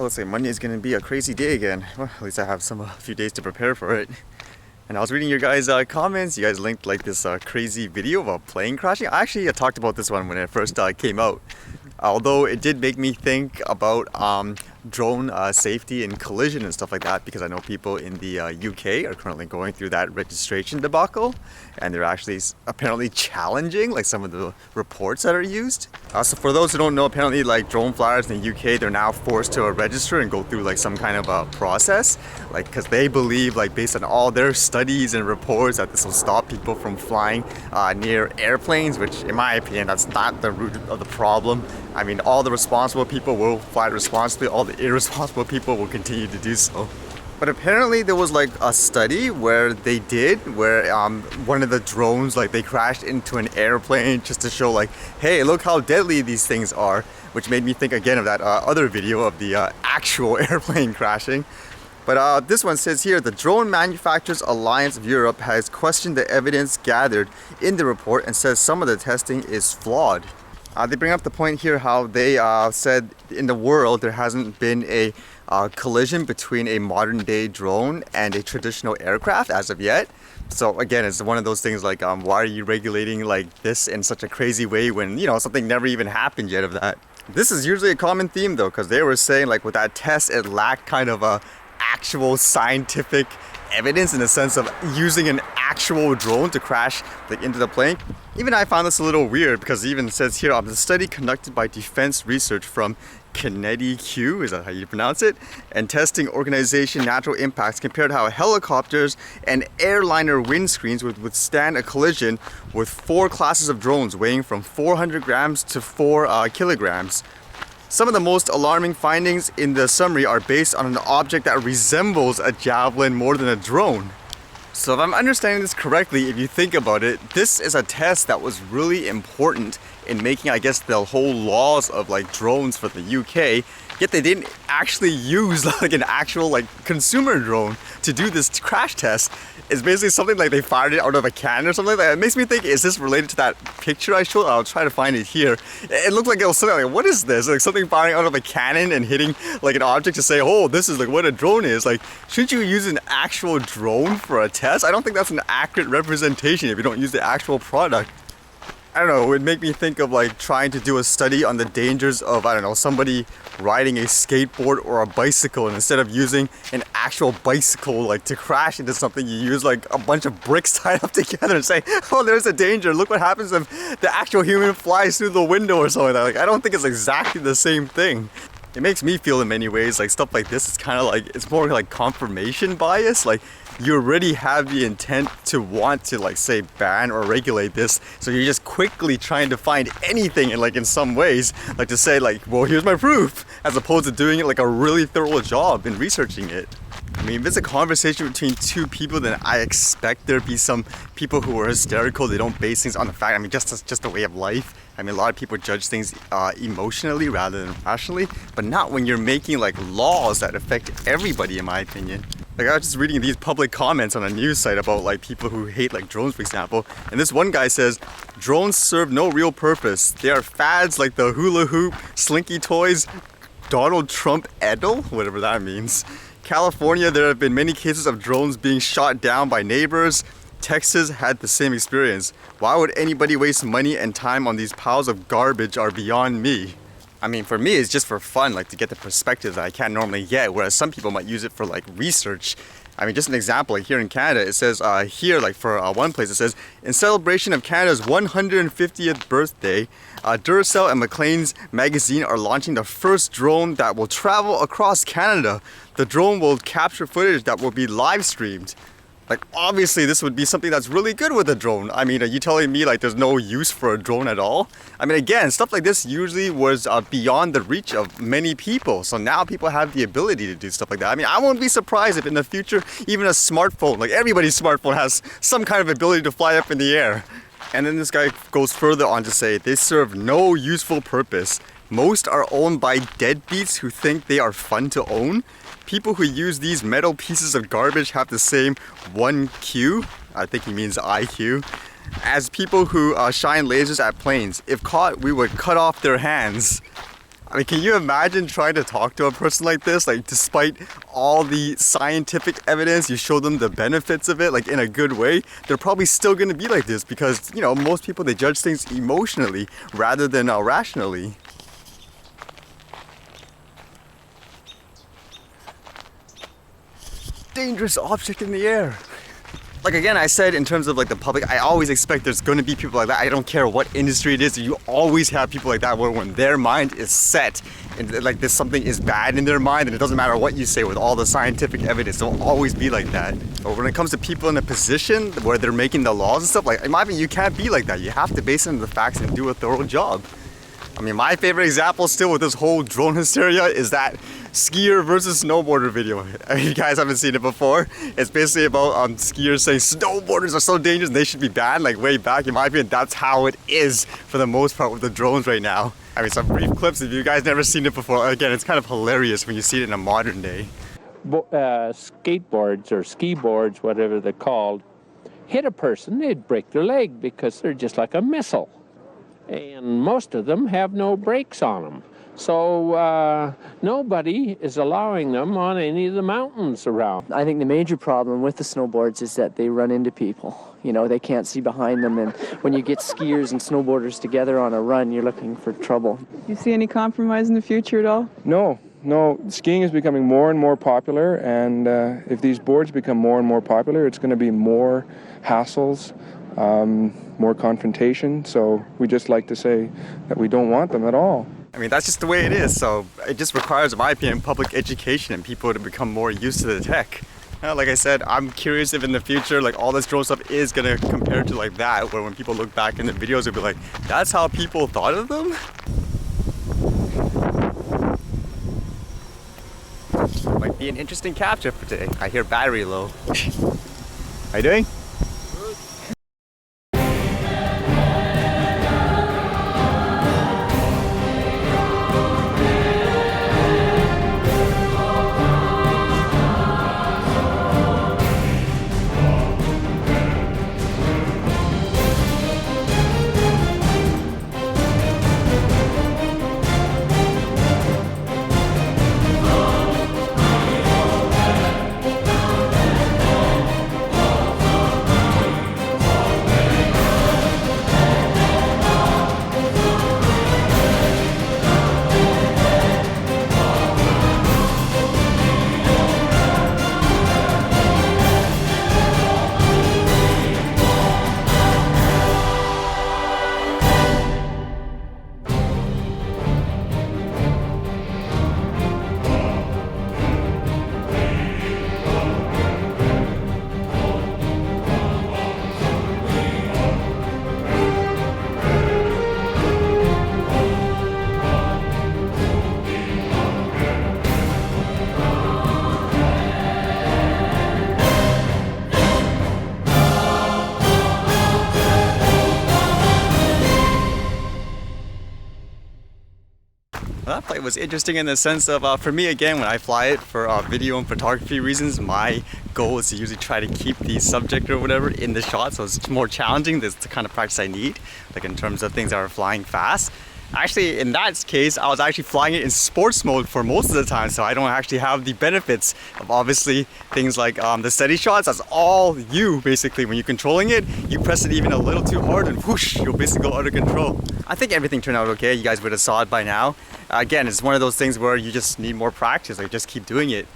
Well, looks like Monday is going to be a crazy day again. Well, at least I have a few days to prepare for it. And I was reading your guys' comments. You guys linked like this crazy video of a plane crashing. I actually talked about this one when it first came out. Although it did make me think about drone safety and collision and stuff like that, because I know people in the UK are currently going through that registration debacle, and they're actually apparently challenging like some of the reports that are used. So for those who don't know, apparently like drone flyers in the UK, they're now forced to register and go through like some kind of a process, like because they believe, like based on all their studies and reports, that this will stop people from flying near airplanes, which in my opinion, that's not the root of the problem. I mean, all the responsible people will fly responsibly, all the irresponsible people will continue to do so. But apparently there was like a study where one of the drones, like they crashed into an airplane just to show like, hey, look how deadly these things are, which made me think again of that other video of the actual airplane crashing. But this one says here, the Drone Manufacturers Alliance of Europe has questioned the evidence gathered in the report and says some of the testing is flawed. They bring up the point here how they said in the world there hasn't been a collision between a modern day drone and a traditional aircraft as of yet. So again, it's one of those things like, why are you regulating like this in such a crazy way when, you know, something never even happened yet of that. This is usually a common theme though, because they were saying like with that test, it lacked kind of a actual scientific evidence in the sense of using an actual drone to crash like into the plane. Even I found this a little weird because it even says here, the study conducted by Defense Research from Kennedy Q, is that how you pronounce it? And testing organization Natural Impacts compared how helicopters and airliner windscreens would withstand a collision with 4 classes of drones weighing from 400 grams to 4 kilograms. Some of the most alarming findings in the summary are based on an object that resembles a javelin more than a drone. So if I'm understanding this correctly, if you think about it, this is a test that was really important in making, I guess, the whole laws of like drones for the UK, yet they didn't actually use like an actual like consumer drone to do this crash test. It's basically something like they fired it out of a cannon or something like that. It makes me think, is this related to that picture I showed? I'll try to find it here. It looked like it was something like, what is this? Like something firing out of a cannon and hitting like an object to say, oh, this is like what a drone is. Like, shouldn't you use an actual drone for a test? I don't think that's an accurate representation if you don't use the actual product. I don't know, it would make me think of like trying to do a study on the dangers of, I don't know, somebody riding a skateboard or a bicycle, and instead of using an actual bicycle like to crash into something, you use like a bunch of bricks tied up together and say, oh, there's a danger, look what happens if the actual human flies through the window or something like that. Like, I don't think it's exactly the same thing. It makes me feel in many ways like stuff like this is kind of like, it's more like confirmation bias. Like you already have the intent to want to like say ban or regulate this, so you're just quickly trying to find anything and like in some ways like to say like, well, here's my proof, as opposed to doing it like a really thorough job in researching it. I mean, if it's a conversation between 2 people, then I expect there'd be some people who are hysterical. They don't base things on the fact. I mean, just a way of life. I mean, a lot of people judge things emotionally rather than rationally, but not when you're making like laws that affect everybody, in my opinion. Like I was just reading these public comments on a news site about like people who hate like drones, for example, and this one guy says, drones serve no real purpose. They are fads like the hula hoop, slinky toys, Donald Trump edel, whatever that means. California, there have been many cases of drones being shot down by neighbors. Texas had the same experience. Why would anybody waste money and time on these piles of garbage are beyond me. I mean, for me, it's just for fun, like to get the perspective that I can't normally get, whereas some people might use it for like research. I mean, just an example, like here in Canada, it says here, like for one place, it says, in celebration of Canada's 150th birthday, Duracell and Maclean's magazine are launching the first drone that will travel across Canada. The drone will capture footage that will be live streamed. Like, obviously, this would be something that's really good with a drone. I mean, are you telling me like there's no use for a drone at all? I mean, again, stuff like this usually was beyond the reach of many people. So now people have the ability to do stuff like that. I mean, I won't be surprised if in the future, even a smartphone, like everybody's smartphone has some kind of ability to fly up in the air. And then this guy goes further on to say, they serve no useful purpose. Most are owned by deadbeats who think they are fun to own. People who use these metal pieces of garbage have the same 1Q, I think he means IQ, as people who shine lasers at planes. If caught, we would cut off their hands. I mean, can you imagine trying to talk to a person like this? Like, despite all the scientific evidence, you show them the benefits of it, like in a good way, they're probably still gonna be like this because, you know, most people, they judge things emotionally rather than rationally. Dangerous object in the air. Like again, I said in terms of like the public, I always expect there's going to be people like that. I don't care what industry it is, you always have people like that where when their mind is set and like this something is bad in their mind, and it doesn't matter what you say with all the scientific evidence, they'll always be like that. But when it comes to people in a position where they're making the laws and stuff, like in my opinion, you can't be like that. You have to base it on the facts and do a thorough job. I mean, my favorite example still with this whole drone hysteria is that skier versus snowboarder video. If you guys haven't seen it before, it's basically about skiers saying snowboarders are so dangerous and they should be banned. Like way back, in my opinion, that's how it is for the most part with the drones right now. I mean, some brief clips, if you guys never seen it before, again, it's kind of hilarious when you see it in a modern day. Skateboards or ski boards, whatever they're called, hit a person, they'd break their leg because they're just like a missile. And most of them have no brakes on them. So nobody is allowing them on any of the mountains around. I think the major problem with the snowboards is that they run into people. You know, they can't see behind them, and when you get skiers and snowboarders together on a run, you're looking for trouble. You see any compromise in the future at all? No. Skiing is becoming more and more popular, and if these boards become more and more popular, it's going to be more hassles, more confrontation. So we just like to say that we don't want them at all. I mean, that's just the way it is. So it just requires, in my opinion, public education and people to become more used to the tech. Like I said, I'm curious if in the future, like all this drone stuff is gonna compare to like that, where when people look back in the videos, they'll be like, that's how people thought of them? Might be an interesting capture for today. I hear battery low. How you doing? That flight was interesting in the sense of, for me again, when I fly it for video and photography reasons, my goal is to usually try to keep the subject or whatever in the shot, so it's more challenging. That's the kind of practice I need, like in terms of things that are flying fast. Actually, in that case, I was actually flying it in sports mode for most of the time, so I don't actually have the benefits of obviously things like the steady shots. That's all you, basically. When you're controlling it, you press it even a little too hard and whoosh, you'll basically go out of control. I think everything turned out okay. You guys would have saw it by now. Again, it's one of those things where you just need more practice, like just keep doing it.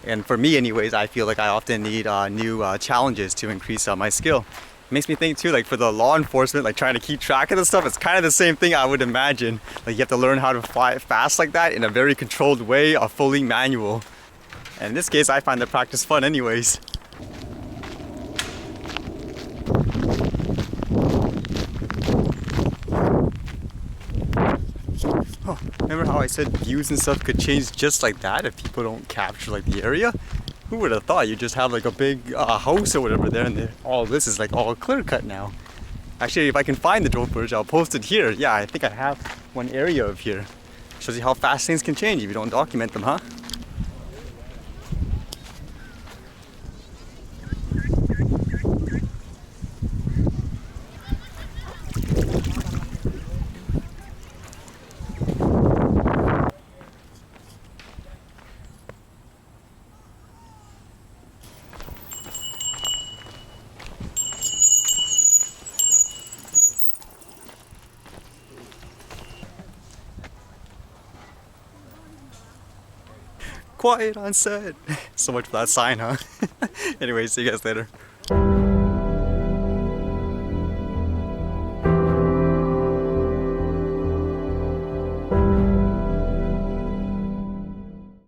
And for me anyways, I feel like I often need new challenges to increase my skill. Makes me think too, like for the law enforcement, like trying to keep track of this stuff, it's kind of the same thing I would imagine. Like you have to learn how to fly fast like that in a very controlled way, fully manual. And in this case, I find the practice fun anyways. Oh, remember how I said views and stuff could change just like that if people don't capture like the area? Who would have thought you just have like a big house or whatever there, and all this is like all clear cut now. Actually, if I can find the drone footage, I'll post it here. Yeah, I think I have one area of here. Shows you how fast things can change if you don't document them, huh? quiet on set. So much for that sign, huh? Anyway, see you guys later.